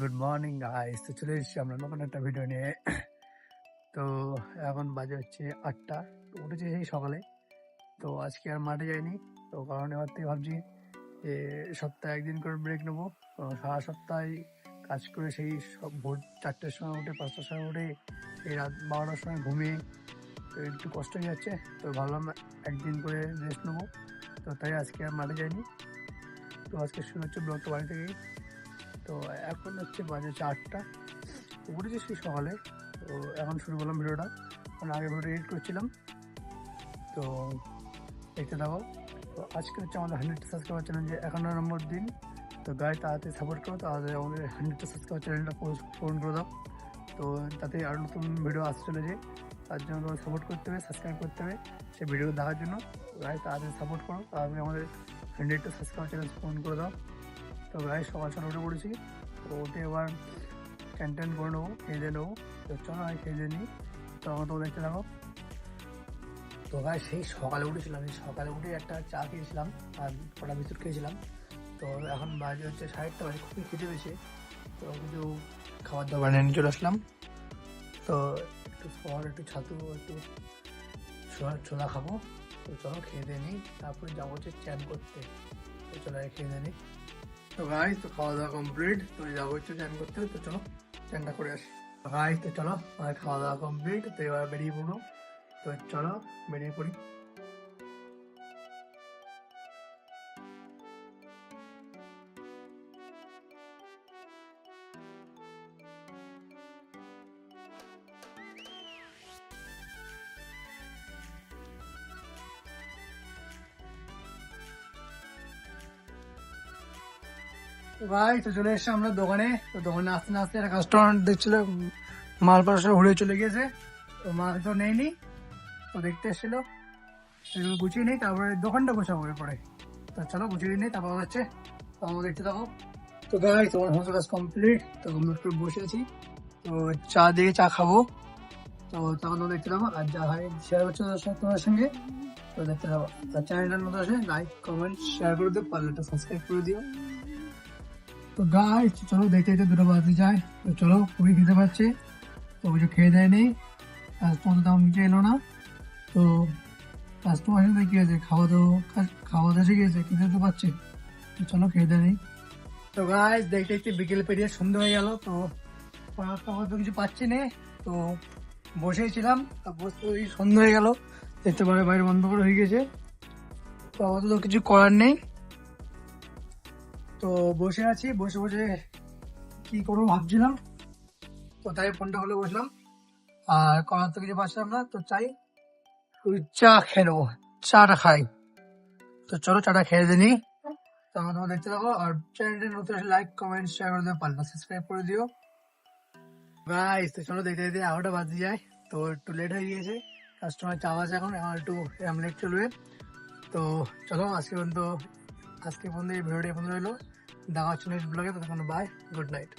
Good morning guys. তো চলে এসেছি আমরা নতুন একটা ভিডিও নিয়ে। তো এখন বাজে হচ্ছে 8টা। তো উঠেছি সেই সকালে। তো আজকে আর মাঠে যাইনি। তো কারণ এবার থেকে ভাবছি যে সপ্তাহে একদিন করে ব্রেক নেবো। সারা সপ্তাহে কাজ করে সেই সব ভোর 4টের সময় উঠে 5টার সময় উঠে সেই রাত 12টার সময় ঘুমিয়ে তো একটু কষ্ট হয়ে যাচ্ছে। তো ভাবলাম একদিন করে রেস্ট নেবো। তো তাই আজকে আর মাঠে যাইনি। তো আজকে শুরু হচ্ছে ব্লগটা বাড়ি থেকেই। তো এখন হচ্ছে বাজে 8টা। উঠেছি সেই সকালে। তো এখন শুরু করলাম ভিডিওটা, কারণ আগে ভিডিও এডিট করছিলাম। তো দেখতে থাকো। তো আজকে হচ্ছে আমাদের 100টা সাবস্ক্রাইবার চ্যালেঞ্জে 51 নম্বর দিন। তো গায়ে তাড়াতাড়ি সাপোর্ট করো, তাহলে আমাদের 100টা সাবস্ক্রাইবার চ্যানেলটা পূরণ করে দাও। তো তাতে আরও নতুন ভিডিও আসতে চলেছে, তার জন্য তোমার সাপোর্ট করতে হবে, সাবস্ক্রাইব করতে হবে সেই ভিডিও দেখার জন্য। গায়ে তাড়াতাড়ি সাপোর্ট করো, তাহলে আমাদের 100টা সাবস্ক্রাইবার চ্যানেল পূরণ করে দাও। তো গায়ে সকাল সকাল উঠে পড়েছি। তো ওঠে এবার ক্যান্টেন করে নেবো, খেয়ে দিয়ে নেবো। তো চলো আমি খেয়ে দিয়ে নিই। তো আমার তো দেখতে থাকো। তো ভাই সেই সকালে উঠেছিলাম, সেই সকালে উঠে একটা চা খেয়েছিলাম আর কটা বিস্কুট খেয়েছিলাম। তো এখন বাজে হচ্ছে 8:30 বাজে, খুবই খেতে পেয়েছে। তো কিছু খাবার দাবার নিয়ে চলে আসলাম। তো একটু ফল, একটু ছাতু, একটু ছোলা খাবো। তো চলো খেয়ে দিয়ে নিই, তারপরে যাবো হচ্ছে চ্যান করতে। তো চলো খেয়ে দিয়ে নিই। তো গাইস, তো খাওয়া দাওয়া কমপ্লিট। তো যাবো একটু চ্যান করতে। তো চলো চ্যানটা করে আসি। গাইস তো চলো, আমার খাওয়া দাওয়া কমপ্লিট। তো এবার বেরিয়ে পড়বো। তো চলো বেরিয়ে পড়ি। গাইস তো চলে এসছি আমরা দোকানে। তো দোকানে আসতে না আসতে একটা কাস্টমার দেখছিল মাল পাশে উড়ে চলে গিয়েছে। তো মাল তো নেয়নি, তো দেখতে এসেছিল, সেগুলো গুছিয়ে নেই, তারপরে দোকানটা গোছাবো এরপরে। তো চলো গুছিয়ে নেই, তারপর হচ্ছে তো আমরা দেখতে থাকো। তো গাইস তোমার সমস্ত কাজ কমপ্লিট। তো আমরা একটু বসে আছি। তো চা দিয়ে চা খাবো। তো তখন তোমরা দেখতে থাকো, আর যা হয় শেয়ার করছো তোমার সঙ্গে। তো দেখতে থাকো। আর চ্যানেলটার মতো আসে লাইক কমেন্ট শেয়ার করে দিও, পারলে একটা সাবস্ক্রাইব করে দিও। তো গাইস চলো দেখতে দেখতে 2টা বাজতে যায়। তো চলো, খুবই খেতে পাচ্ছি। তো কিছু খেয়ে দেয় নেই, কাস্টমার দাম নিচে এলো না। তো কাস্টমার সাথে কি আছে, খাওয়া দাওয়া শিখে গেছে, খেতে তো পাচ্ছে। তো চলো খেয়ে দেয় নেই। তো গাইস দেখতে দেখতে বিকেল পেরিয়ে সন্ধ্যা হয়ে গেল। তো খাওয়া তো কিছু পাচ্ছি না। তো বসেই ছিলাম, বসতে ওই সন্ধ্যা হয়ে গেল। দেখতে পারে বাইরে বন্ধ করে হয়ে গেছে। তো আপাতত কিছু করার নেই। তো বসে আছি, বসে বসে কি করবো ভাবছিলাম। তো তাই ফোনটা হলে বসলাম, আর করার তো কিছু পাচ্ছিলাম না। তো চাই ওই চা খেয়ে নেবো, চাটা খাই। তো চলো চাটা খেয়ে দিই। তো আমার তোমরা দেখতে থাকো, আর চ্যানেলটা নতুন লাইক কমেন্ট শেয়ার করে দিও, পারলে সাবস্ক্রাইব করে দিও। গাইস তো চলো দেখতে দেখতে 11টা বাজে যায়। তো একটু লেট হয়ে গিয়েছে, কাস্টমার চা আছে এখন একটু লেট চলবে। তো চলো আজকে পর্যন্ত এই ভিডিওটি পর্যন্ত রইলো। দেখা হচ্ছে নেক্সট ব্লগে। ততক্ষণ বাই, গুড নাইট।